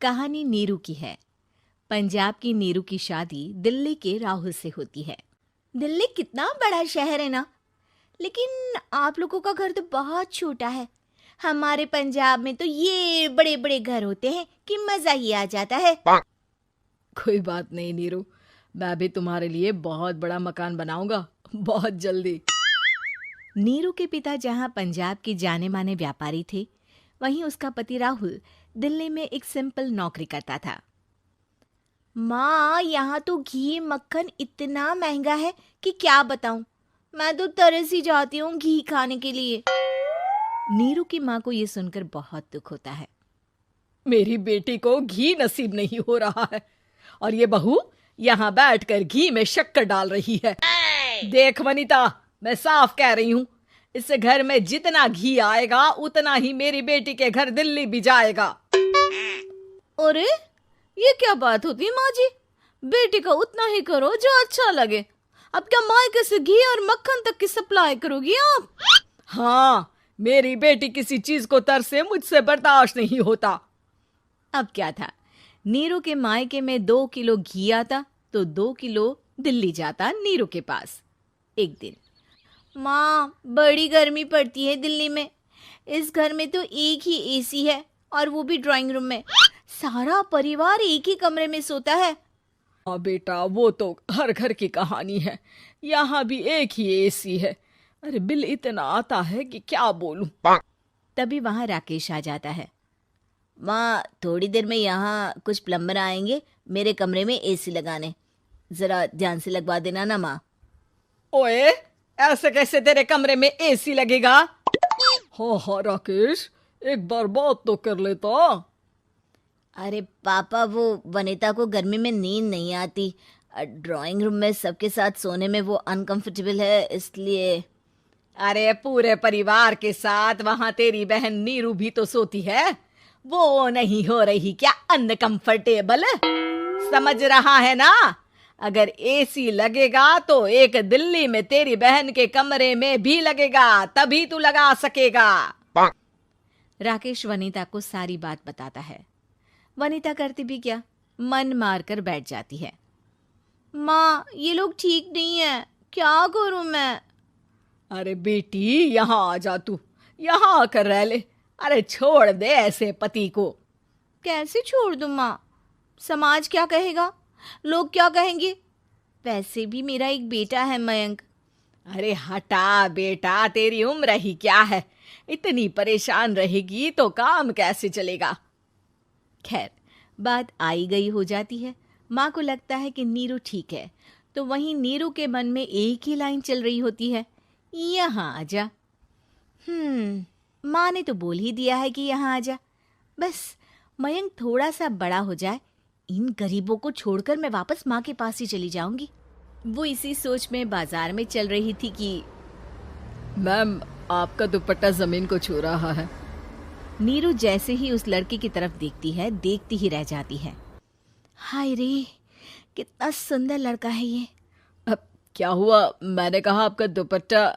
कहानी नीरू की है। पंजाब की नीरू की शादी दिल्ली के राहुल से होती है। दिल्ली कितना बड़ा शहर है ना, लेकिन आप लोगों का घर तो बहुत छोटा है। हमारे पंजाब में तो ये बड़े बड़े घर होते हैं कि मजा ही आ जाता है। कोई बात नहीं नीरू, मैं भी तुम्हारे लिए बहुत बड़ा मकान बनाऊंगा बहुत जल्दी। नीरू के पिता जहाँ पंजाब के जाने माने व्यापारी थे, वहीं उसका पति राहुल दिल्ली में एक सिंपल नौकरी करता था। माँ, यहाँ तो घी मक्खन इतना महंगा है कि क्या बताऊं। मैं तो तरस ही जाती हूँ घी खाने के लिए। नीरू की माँ को ये सुनकर बहुत दुख होता है। मेरी बेटी को घी नसीब नहीं हो रहा है और ये बहू यहाँ बैठकर घी में शक्कर डाल रही है। देख वनिता, मैं साफ कह रही हूँ, इस घर में जितना घी आएगा उतना ही मेरी बेटी के घर दिल्ली भी जाएगा। अरे ये क्या बात होती है माँ जी? बेटी का उतना ही करो जो अच्छा लगे। अब क्या मायके से घी और मक्खन तक की सप्लाई करोगी आप? हाँ, मेरी बेटी किसी चीज को तरसे मुझसे बर्दाश्त नहीं होता। अब क्या था, नीरू के मायके में 2 किलो घी आता तो 2 किलो दिल्ली जाता नीरू के पास। एक दिन, माँ बड़ी गर्मी पड़ती है दिल्ली में। इस घर में तो एक ही एसी है और वो भी ड्राइंग रूम में। सारा परिवार एक ही कमरे में सोता है। हाँ बेटा, वो तो हर घर की कहानी है। यहाँ भी एक ही एसी है। अरे बिल इतना आता है कि क्या बोलूं। तभी वहां राकेश आ जाता है। माँ, थोड़ी देर में यहाँ कुछ प्लम्बर आएंगे मेरे कमरे में एसी लगाने। जरा ध्यान से लगवा देना ना माँ। ओए, ऐसे कैसे तेरे कमरे में एसी लगेगा? हाँ राकेश, एक बार बात तो कर लेता। अरे पापा, वो वनिता को गर्मी में नींद नहीं आती। ड्राइंग रूम में सबके साथ सोने में वो अनकंफर्टेबल है, इसलिए। अरे पूरे परिवार के साथ वहां तेरी बहन नीरू भी तो सोती है। वो नहीं हो रही क्या अनकंफर्टेबल? समझ रहा है ना? अगर एसी लगेगा तो एक दिल्ली में तेरी बहन के कमरे में भी लगेगा, तभी तू लगा सकेगा। राकेश वनिता को सारी बात बताता है। वनिता करती भी क्या, मन मार कर बैठ जाती है। माँ, ये लोग ठीक नहीं है, क्या करूं मैं? अरे बेटी, यहाँ आ जा, तू यहाँ आकर रह ले। अरे छोड़ दे ऐसे पति को। कैसे छोड़ दूं माँ? समाज क्या कहेगा, लोग क्या कहेंगे? वैसे भी मेरा एक बेटा है मयंक। अरे हटा बेटा, तेरी उम्र ही क्या है? इतनी परेशान रहेगी तो काम कैसे चलेगा? खैर, बात आई गई हो जाती है। माँ को लगता है कि नीरू ठीक है, तो वहीं नीरू के मन में एक ही लाइन चल रही होती है, यहाँ आजा। माँ ने तो बोल ही दिया है कि यहाँ आजा। बस मयंक थोड़ा सा बड़ा हो जाए, इन गरीबों को छोड़कर मैं वापस माँ के पास ही चली जाऊंगी। वो इसी सोच में बाजार में चल रही थी कि मैम, आपका दुपट्टा जमीन को छू रहा है। नीरू जैसे ही उस लड़के की तरफ देखती है, देखती ही रह जाती है। हाय रे, कितना सुंदर लड़का है ये। अब क्या हुआ? मैंने कहा आपका दुपट्टा।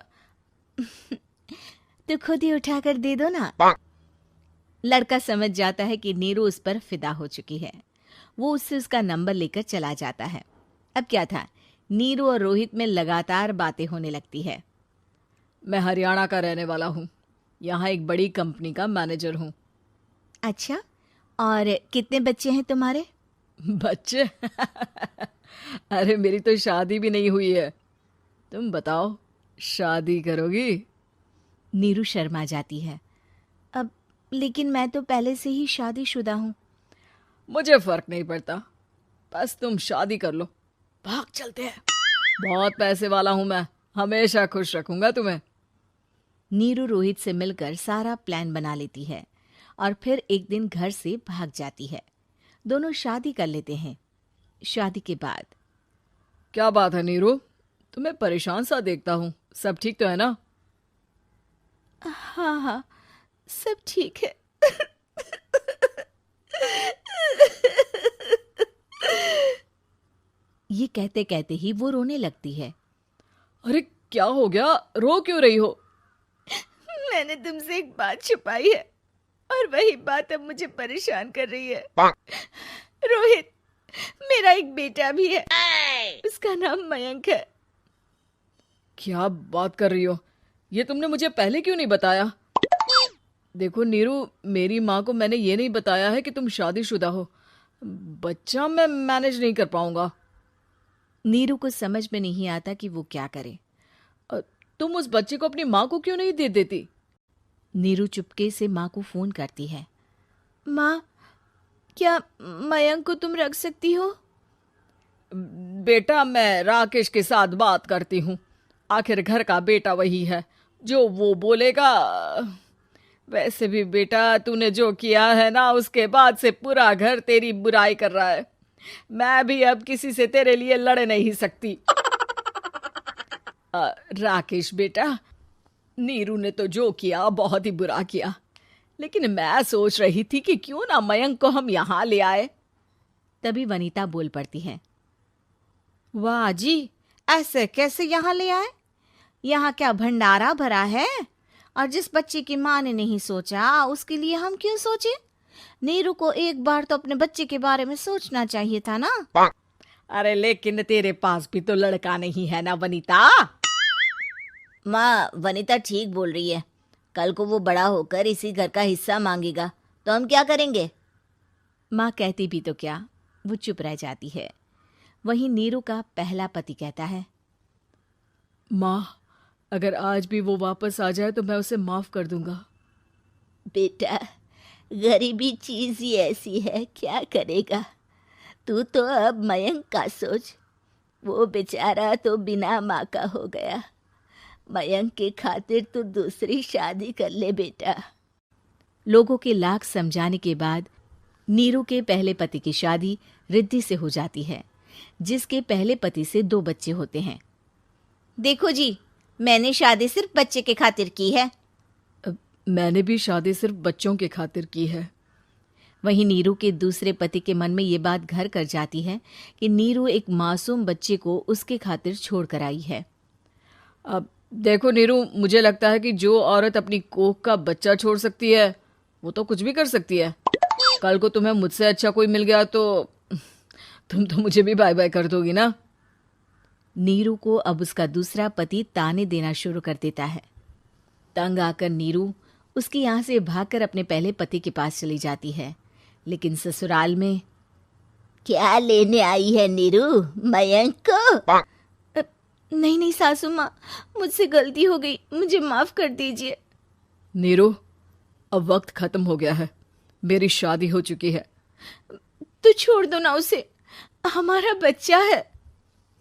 तो खुद ही उठाकर दे दो ना। लड़का समझ जाता है कि नीरू उस पर फिदा हो चुकी है। वो उससे उसका नंबर लेकर चला जाता है। अब क्या था, नीरू और रोहित में लगातार बातें होने लगती है। मैं हरियाणा का रहने वाला हूँ, यहाँ एक बड़ी कंपनी का मैनेजर हूँ। अच्छा, और कितने बच्चे हैं तुम्हारे? बच्चे? अरे मेरी तो शादी भी नहीं हुई है। तुम बताओ, शादी करोगी? नीरू शर्मा जाती है। अब लेकिन मैं तो पहले से ही शादीशुदा हूँ। मुझे फर्क नहीं पड़ता, बस तुम शादी कर लो, भाग चलते हैं। बहुत पैसे वाला हूं मैं, हमेशा खुश रखूंगा तुम्हें। नीरू रोहित से मिलकर सारा प्लान बना लेती है और फिर एक दिन घर से भाग जाती है। दोनों शादी कर लेते हैं। शादी के बाद, क्या बात है नीरू, तुम्हें परेशान सा देखता हूँ, सब ठीक तो है ना? हाँ हाँ, सब ठीक है। ये कहते कहते ही वो रोने लगती है। अरे क्या हो गया, रो क्यों रही हो? मैंने तुमसे एक बात छुपाई है और वही बात अब मुझे परेशान कर रही है। रोहित, मेरा एक बेटा भी है, उसका नाम मयंक है। क्या बात कर रही हो? ये तुमने मुझे पहले क्यों नहीं बताया? देखो नीरू, मेरी माँ को मैंने ये नहीं बताया है कि तुम शादीशुदा हो। बच्चा मैं मैनेज नहीं कर पाऊंगा। नीरू को समझ में नहीं आता कि वो क्या करे। तुम उस बच्चे को अपनी माँ को क्यों नहीं दे देती? नीरू चुपके से माँ को फोन करती है। माँ, क्या मयंक को तुम रख सकती हो? बेटा, मैं राकेश के साथ बात करती हूँ। आखिर घर का बेटा वही है, जो वो बोलेगा। वैसे भी बेटा, तूने जो किया है ना, उसके बाद से पूरा घर तेरी बुराई कर रहा है। मैं भी अब किसी से तेरे लिए लड़ नहीं सकती। राकेश बेटा, नीरू ने तो जो किया बहुत ही बुरा किया, लेकिन मैं सोच रही थी कि क्यों ना मयंक को हम यहाँ ले आए। तभी वनीता बोल पड़ती है। वाह जी, ऐसे कैसे यहाँ ले आए? यहाँ क्या भंडारा भरा है? और जिस बच्चे की माँ ने नहीं सोचा, उसके लिए हम क्यों सोचे? नीरू को एक बार तो अपने बच्चे के बारे में सोचना चाहिए था ना। अरे लेकिन तेरे पास भी तो लड़का नहीं है ना वनीता। माँ, वनीता ठीक बोल रही है। कल को वो बड़ा होकर इसी घर का हिस्सा मांगेगा तो हम क्या करेंगे? माँ कहती भी तो क्या, वो चुप रह जाती है। वहीं नीरू का पहला पति कहता है। माँ, अगर आज भी वो वापस आ जाए तो मैं उसे माफ कर दूंगा। बेटा, गरीबी चीज ही ऐसी है, क्या करेगा। तू तो अब मयंक का सोच। वो बेचारा तो बिना माँ का हो गया। मयंक के खातिर तू दूसरी शादी कर ले बेटा। लोगों के लाख समझाने के बाद नीरू के पहले पति की शादी रिद्धि से हो जाती है, जिसके पहले पति से 2 बच्चे होते हैं। देखो जी, मैंने शादी सिर्फ बच्चे के खातिर की है। मैंने भी शादी सिर्फ बच्चों के खातिर की है। वहीं नीरू के दूसरे पति के मन में ये बात घर कर जाती है कि नीरू एक मासूम बच्चे को उसके खातिर छोड़ कर आई है। अब देखो नीरू, मुझे लगता है कि जो औरत अपनी कोख का बच्चा छोड़ सकती है, वो तो कुछ भी कर सकती है। कल को तुम्हें मुझसे अच्छा कोई मिल गया तो तुम तो मुझे भी बाय बाय कर दोगी ना। नीरू को अब उसका दूसरा पति ताने देना शुरू कर देता है। तंग आकर नीरू उसके यहाँ से भागकर अपने पहले पति के पास चली जाती है, लेकिन ससुराल में क्या लेने आई है नीरू, मयंक को? नहीं नहीं सासू माँ, मुझसे गलती हो गई, मुझे माफ कर दीजिए। नीरू, अब वक्त खत्म हो गया है, मेरी शादी हो चुकी है। तो छोड़ दो ना उसे, हमारा बच्चा है।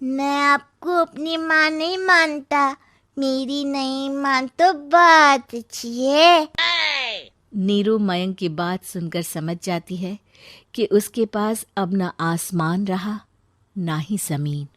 मैं आपको अपनी माँ नहीं मानता। मेरी नहीं मान तो बात अच्छी है। नीरू मयंक की बात सुनकर समझ जाती है कि उसके पास अब ना आसमान रहा ना ही जमीन।